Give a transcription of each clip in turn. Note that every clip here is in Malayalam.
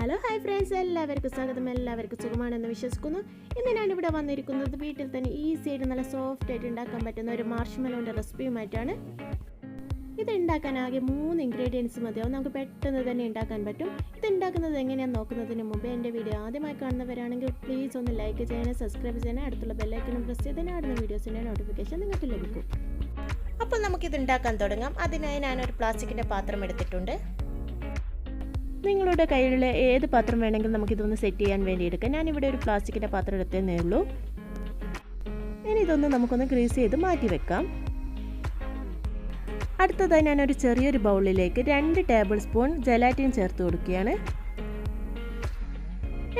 ഹലോ ഹായ് ഫ്രണ്ട്സ്, എല്ലാവർക്കും സ്വാഗതം. എല്ലാവർക്കും സുഖമാണെന്ന് വിശ്വസിക്കുന്നു. ഇന്ന് ഞാനിവിടെ വന്നിരിക്കുന്നത് വീട്ടിൽ തന്നെ ഈസി ആയിട്ട് നല്ല സോഫ്റ്റ് ആയിട്ട് ഉണ്ടാക്കാൻ പറ്റുന്ന ഒരു മാർഷ്മലോൻ്റെ റെസിപ്പിയുമായിട്ടാണ്. ഇത് ഉണ്ടാക്കാൻ ആകെ 3 ഇൻഗ്രീഡിയൻസ് മതിയാവും. നമുക്ക് പെട്ടെന്ന് തന്നെ ഉണ്ടാക്കാൻ പറ്റും. ഇത് ഉണ്ടാക്കുന്നത് എങ്ങനെയാണെന്ന് നോക്കുന്നതിന് മുമ്പ് എൻ്റെ വീഡിയോ ആദ്യമായി കാണുന്നവരാണെങ്കിൽ പ്ലീസ് ഒന്ന് ലൈക്ക് ചെയ്യണം, സബ്സ്ക്രൈബ് ചെയ്യണം, അടുത്തുള്ള ബെല്ലൈക്കനും പ്രസ് ചെയ്ത് അടുത്ത വീഡിയോസിൻ്റെ നോട്ടിഫിക്കേഷൻ നിങ്ങൾക്ക് ലഭിക്കും. അപ്പോൾ നമുക്കിത് ഉണ്ടാക്കാൻ തുടങ്ങാം. അതിനായി ഞാനൊരു പ്ലാസ്റ്റിക്കിൻ്റെ പാത്രം എടുത്തിട്ടുണ്ട്. നിങ്ങളുടെ കയ്യിലുള്ള ഏത് പാത്രം വേണമെങ്കിലും നമുക്കിതൊന്ന് സെറ്റ് ചെയ്യാൻ വേണ്ടി എടുക്കാം. ഞാനിവിടെ ഒരു പ്ലാസ്റ്റിക്കിൻ്റെ പാത്രം എടുത്തേ ഉള്ളൂ. ഇനി ഇതൊന്ന് നമുക്കൊന്ന് ഗ്രീസ് ചെയ്ത് മാറ്റി വെക്കാം. അടുത്തതായി ഞാനൊരു ചെറിയൊരു ബൗളിലേക്ക് 2 ടേബിൾ സ്പൂൺ ജലാറ്റിൻ ചേർത്ത് കൊടുക്കുകയാണ്.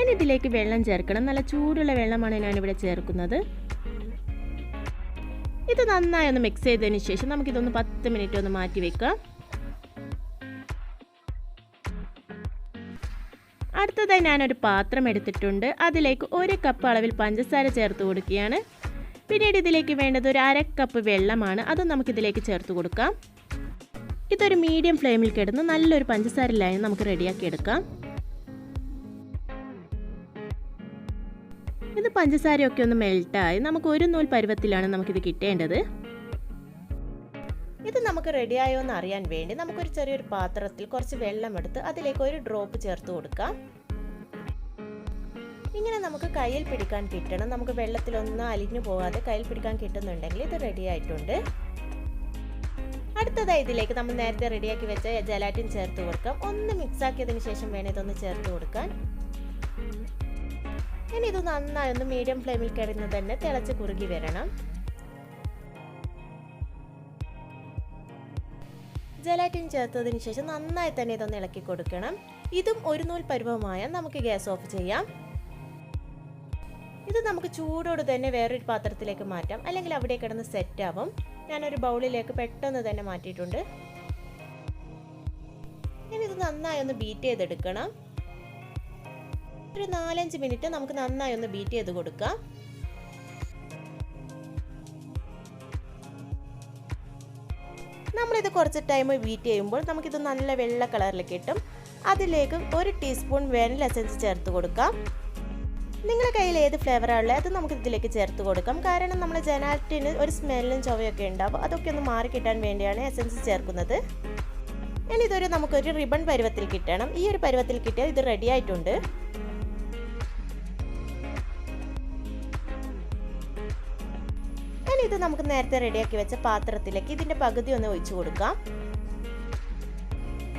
ഇനി ഇതിലേക്ക് വെള്ളം ചേർക്കണം. നല്ല ചൂടുള്ള വെള്ളമാണ് ഞാനിവിടെ ചേർക്കുന്നത്. ഇത് നന്നായി ഒന്ന് മിക്സ് ചെയ്തതിന് ശേഷം നമുക്കിതൊന്ന് 10 മിനിറ്റ് ഒന്ന് മാറ്റി വെക്കാം. അടുത്തതായി ഞാനൊരു പാത്രം എടുത്തിട്ടുണ്ട്. അതിലേക്ക് 1 കപ്പ് അളവിൽ പഞ്ചസാര ചേർത്ത് കൊടുക്കുകയാണ്. പിന്നീട് ഇതിലേക്ക് വേണ്ടത് ഒരു 1/2 കപ്പ് വെള്ളമാണ്. അതും നമുക്കിതിലേക്ക് ചേർത്ത് കൊടുക്കാം. ഇതൊരു മീഡിയം ഫ്ലെയിമിൽ കിടന്ന് നല്ലൊരു പഞ്ചസാര ലൈൻ നമുക്ക് റെഡിയാക്കി എടുക്കാം. ഇത് പഞ്ചസാരയൊക്കെ ഒന്ന് മെൽട്ടായി നമുക്ക് ഒരു നൂൽ പരുവത്തിലാണ് നമുക്കിത് കിട്ടേണ്ടത്. ഇത് നമുക്ക് റെഡിയായോ എന്ന് അറിയാൻ വേണ്ടി നമുക്കൊരു ചെറിയൊരു പാത്രത്തിൽ കുറച്ച് വെള്ളം എടുത്ത് അതിലേക്ക് ഒരു ഡ്രോപ്പ് ചേർത്ത് കൊടുക്കാം. ഇങ്ങനെ നമുക്ക് കയ്യിൽ പിടിക്കാൻ കിട്ടണം. നമുക്ക് വെള്ളത്തിലൊന്നും അലിഞ്ഞു പോകാതെ കയ്യിൽ പിടിക്കാൻ കിട്ടുന്നുണ്ടെങ്കിൽ ഇത് റെഡി ആയിട്ടുണ്ട്. അടുത്തതായി ഇതിലേക്ക് നമ്മൾ നേരത്തെ റെഡിയാക്കി വെച്ച ജലാറ്റിൻ ചേർത്ത് കൊടുക്കാം. ഒന്ന് മിക്സ് ആക്കിയതിന് ശേഷം വേണം ഇതൊന്ന് ചേർത്ത് കൊടുക്കാൻ. ഇനി ഇത് നന്നായി ഒന്ന് മീഡിയം ഫ്ലെയിമിൽ കിടന്ന് തന്നെ തിളച്ച് കുറുകി വരണം. ജലാറ്റിൻ ചേർത്തതിന് ശേഷം നന്നായി തന്നെ ഇതൊന്ന് ഇളക്കി കൊടുക്കണം. ഇതും ഒരു നൂൽ പരുവമായാൽ നമുക്ക് ഗ്യാസ് ഓഫ് ചെയ്യാം. ഇത് നമുക്ക് ചൂടോട് തന്നെ വേറൊരു പാത്രത്തിലേക്ക് മാറ്റാം, അല്ലെങ്കിൽ അവിടെ കിടന്ന് സെറ്റ് ആവും. ഞാനൊരു ബൗളിലേക്ക് പെട്ടെന്ന് തന്നെ മാറ്റിയിട്ടുണ്ട്. ഇനി ഇത് നന്നായി ഒന്ന് ബീറ്റ് ചെയ്തെടുക്കണം. ഒരു 4-5 മിനിറ്റ് നമുക്ക് നന്നായി ഒന്ന് ബീറ്റ് ചെയ്ത് കൊടുക്കാം. നമ്മളിത് കുറച്ച് ടൈം ബീറ്റ് ചെയ്യുമ്പോൾ നമുക്കിത് നല്ല വെള്ള കളറിൽ കിട്ടും. അതിലേക്ക് 1 ടീസ്പൂൺ വാനില എസൻസ് ചേർത്ത് കൊടുക്കാം. നിങ്ങളുടെ കയ്യിൽ ഏത് ഫ്ലേവറാണ് ഉള്ളത് അത് നമുക്ക് ഇതിലേക്ക് ചേർത്ത് കൊടുക്കാം. കാരണം നമ്മൾ ജലാറ്റിന് ഒരു സ്മെല്ലും ചൊവയൊക്കെ ഉണ്ടാവും. അതൊക്കെ ഒന്ന് മാറി കിട്ടാൻ വേണ്ടിയാണ് എസൻസ് ചേർക്കുന്നത്. ഇനി ഇതൊരു നമുക്കൊരു റിബൺ പരുവത്തിൽ കിട്ടണം. ഈ ഒരു പരുവത്തിൽ കിട്ടിയാൽ ഇത് റെഡി ആയിട്ടുണ്ട്. ഇത് നമുക്ക് നേരത്തെ റെഡിയാക്കി വെച്ച പാത്രത്തിലേക്ക് ഇതിന്റെ പകുതി ഒന്ന് ഒഴിച്ചു കൊടുക്കാം.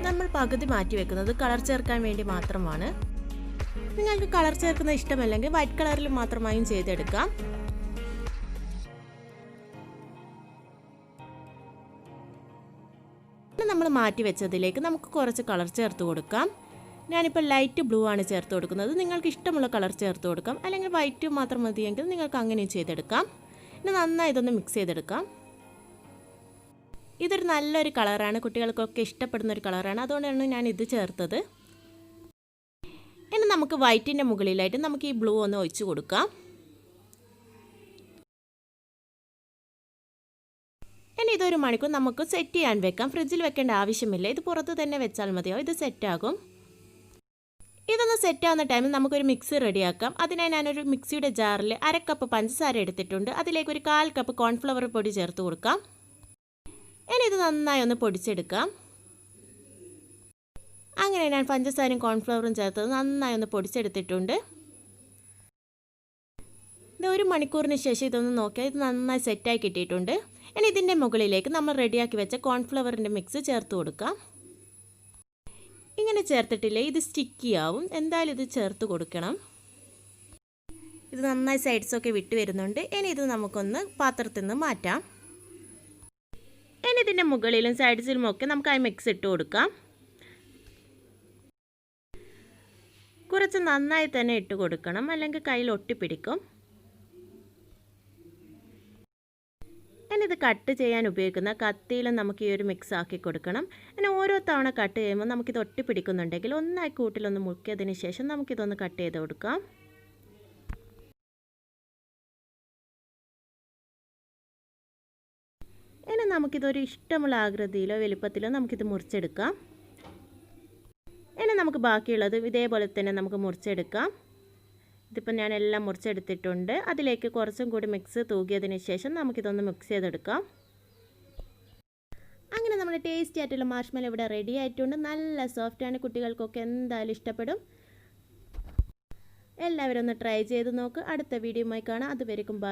നമ്മൾ പകുതി മാറ്റി വെക്കുന്നത് കളർ ചേർക്കാൻ വേണ്ടി മാത്രമാണ്. നിങ്ങൾക്ക് കളർ ചേർക്കുന്ന ഇഷ്ടമല്ലെങ്കിൽ വൈറ്റ് കളറിൽ മാത്രമായും ചെയ്തെടുക്കാം. നമ്മൾ മാറ്റി വെച്ചതിലേക്ക് നമുക്ക് കുറച്ച് കളർ ചേർത്ത് കൊടുക്കാം. ഞാനിപ്പോൾ ലൈറ്റ് ബ്ലൂ ആണ് ചേർത്ത് കൊടുക്കുന്നത്. നിങ്ങൾക്ക് ഇഷ്ടമുള്ള കളർ ചേർത്ത് കൊടുക്കാം, അല്ലെങ്കിൽ വൈറ്റ് മാത്രം മതിയെങ്കിൽ നിങ്ങൾക്ക് അങ്ങനെയും ചെയ്തെടുക്കാം. ഇനി നന്നായി ഇതൊന്ന് മിക്സ് ചെയ്തെടുക്കാം. ഇതൊരു നല്ലൊരു കളറാണ്, കുട്ടികൾക്കൊക്കെ ഇഷ്ടപ്പെടുന്ന ഒരു കളറാണ്. അതുകൊണ്ടാണ് ഞാൻ ഇത് ചേർത്തത്. ഇനി നമുക്ക് വൈറ്റിൻ്റെ മുകളിലായിട്ട് നമുക്ക് ഈ ബ്ലൂ ഒന്ന് ഒഴിച്ചു കൊടുക്കാം. ഇനി ഇതൊരു മണിക്കൂർ നമുക്ക് സെറ്റ് ചെയ്യാൻ വെക്കാം. ഫ്രിഡ്ജിൽ വെക്കേണ്ട ആവശ്യമില്ല. ഇത് പുറത്ത് തന്നെ വെച്ചാൽ മതിയാവും. ഇത് സെറ്റാകും. ഇതൊന്ന് സെറ്റാവുന്ന ടൈമിൽ നമുക്കൊരു മിക്സി റെഡിയാക്കാം. അതിനായി ഞാനൊരു മിക്സിയുടെ ജാറിൽ 1/2 കപ്പ് പഞ്ചസാര എടുത്തിട്ടുണ്ട്. അതിലേക്ക് ഒരു 1/4 കപ്പ് കോൺഫ്ലവർ പൊടി ചേർത്ത് കൊടുക്കാം. ഇനി ഇത് നന്നായി ഒന്ന് പൊടിച്ചെടുക്കാം. അങ്ങനെ ഞാൻ പഞ്ചസാരയും കോൺഫ്ലവറും ചേർത്തത് നന്നായി ഒന്ന് പൊടിച്ചെടുത്തിട്ടുണ്ട്. ഇത് 1 മണിക്കൂറിന് ശേഷം ഇതൊന്ന് നോക്കിയാൽ ഇത് നന്നായി സെറ്റായി കിട്ടിയിട്ടുണ്ട്. ഇനി ഇതിൻ്റെ മുകളിലേക്ക് നമ്മൾ റെഡിയാക്കി വെച്ച കോൺഫ്ലവറിൻ്റെ മിക്സ് ചേർത്ത് കൊടുക്കാം. ഇങ്ങനെ ചേർത്തിട്ടില്ലേ ഇത് സ്റ്റിക്കി ആവും. എന്തായാലും ഇത് ചേർത്ത് കൊടുക്കണം. ഇത് നന്നായി സൈഡ്സൊക്കെ വിട്ട് വരുന്നുണ്ട്. ഇനി ഇത് നമുക്കൊന്ന് പാത്രത്തിൽ നിന്ന് മാറ്റാം. ഇനി ഇതിൻ്റെ മുകളിലും സൈഡ്സിലും ഒക്കെ നമുക്ക് ആ മിക്സ് ഇട്ട് കൊടുക്കാം. കുറച്ച് നന്നായി തന്നെ ഇട്ട് കൊടുക്കണം, അല്ലെങ്കിൽ കയ്യിൽ ഒട്ടിപ്പിടിക്കും. ഇനി ഇത് കട്ട് ചെയ്യാൻ ഉപയോഗിക്കുന്ന കത്തിയിലും നമുക്ക് ഈ ഒരു മിക്സ് ആക്കി കൊടുക്കണം. ഇനി ഓരോ തവണ കട്ട് ചെയ്യുമ്പോൾ നമുക്കിത് ഒട്ടിപ്പിടിക്കുന്നുണ്ടെങ്കിൽ ഒന്നായി കൂട്ടിലൊന്ന് മുക്കിയതിന് ശേഷം നമുക്കിതൊന്ന് കട്ട് ചെയ്ത് കൊടുക്കാം. ഇനി നമുക്കിതൊരു ഇഷ്ടമുള്ള ആകൃതിയിലോ വലുപ്പത്തിലോ നമുക്കിത് മുറിച്ചെടുക്കാം. ഇനി നമുക്ക് ബാക്കിയുള്ളത് ഇതേപോലെ തന്നെ നമുക്ക് മുറിച്ചെടുക്കാം. ഇതിപ്പോൾ ഞാൻ എല്ലാം മുറിച്ചെടുത്തിട്ടുണ്ട്. അതിലേക്ക് കുറച്ചും കൂടി മിക്സ് തൂകിയതിന് ശേഷം നമുക്കിതൊന്ന് മിക്സ് ചെയ്തെടുക്കാം. അങ്ങനെ നമ്മുടെ ടേസ്റ്റി ആയിട്ടുള്ള മാർഷ്മലോ ഇവിടെ റെഡി ആയിട്ടുണ്ട്. നല്ല സോഫ്റ്റാണ്, കുട്ടികൾക്കൊക്കെ എന്തായാലും ഇഷ്ടപ്പെടും. എല്ലാവരും ഒന്ന് ട്രൈ ചെയ്ത് നോക്ക്. അടുത്ത വീഡിയോയുമായി കാണാം. അതുവരെയും ബൈ.